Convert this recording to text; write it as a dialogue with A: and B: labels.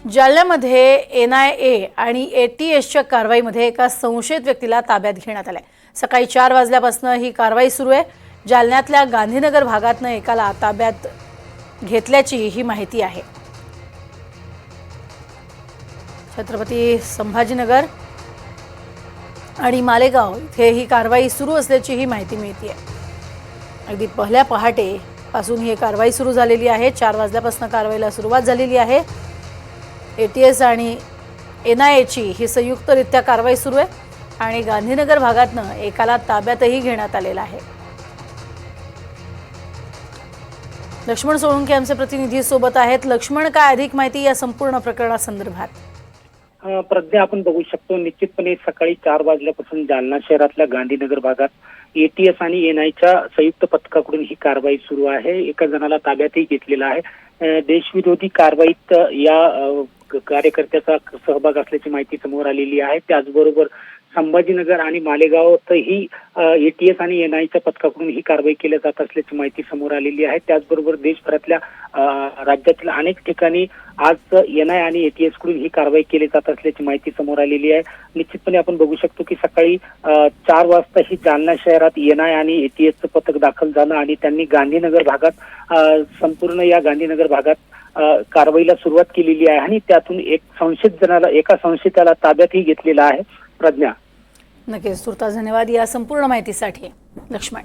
A: जालन्यामध्ये NIA आणि ATSच्या कारवाईमध्ये एका संशयित व्यक्तीला ताब्यात घेण्यात आले। सकाळी 4 वाजल्यापासून ही कारवाई सुरू आहे। जालन्यातल्या गांधीनगर भागातून एकाला ताब्यात घेतल्याची ही माहिती आहे। छत्रपती संभाजीनगर आणि मालेगाव इथे ही कारवाई सुरू असल्याची ही माहिती मिळते। अगदी पहिल्या पहाटे पासून ही कारवाई सुरू झालेली आहे। 4 वाजल्यापासून कारवाईला सुरुवात झालेली आहे। ATS आणि NIAची ही संयुक्तरित्या कारवाई सुरू आहे आणि गांधीनगर भागातून एकाला ताब्यातही घेण्यात आलेला आहे। लक्ष्मण सोळंके आमचे प्रतिनिधी सोबत आहेत। लक्ष्मण, काय अधिक माहिती या संपूर्ण प्रकरणासंदर्भात?
B: प्रज्ञा, आपण बघू शकतो निश्चितपणे सकाळी 4 वाजल्यापासून जालना शहरातल्या गांधीनगर भागात ATS आणि NIAच्या संयुक्त पथकाकडून ही कारवाई सुरू आहे। एका जणाला ताब्यातही घेतलेला आहे। देशविरोधी कारवाईत या कार्यकर्त्याचा सहभाग असल्याची माहिती समोर आलेली आहे। त्याचबरोबर संभाजीनगर आणि मालेगावातही ATS आणि NIAच्या पथकाकडून ही कारवाई केली जात असल्याची माहिती समोर आलेली आहे। त्याचबरोबर देशभरातल्या राज्यातील अनेक ठिकाणी आज NIA आणि ATS कडून ही कारवाई केली जात असल्याची माहिती समोर आलेली आहे। निश्चितपणे आपण बघू शकतो की सकाळी 4 वाजता ही जालना शहरात NIA आणि ATSचं पथक दाखल झालं आणि त्यांनी गांधीनगर भागात संपूर्ण या गांधीनगर भागात कारवाईला सुरुवात केलेली आहे आणि त्यातून एका संशयिताला ताब्यातही घेतलेला आहे। प्रज्ञा,
A: नक्कीच तुर्तास धन्यवाद या संपूर्ण माहितीसाठी लक्ष्मण।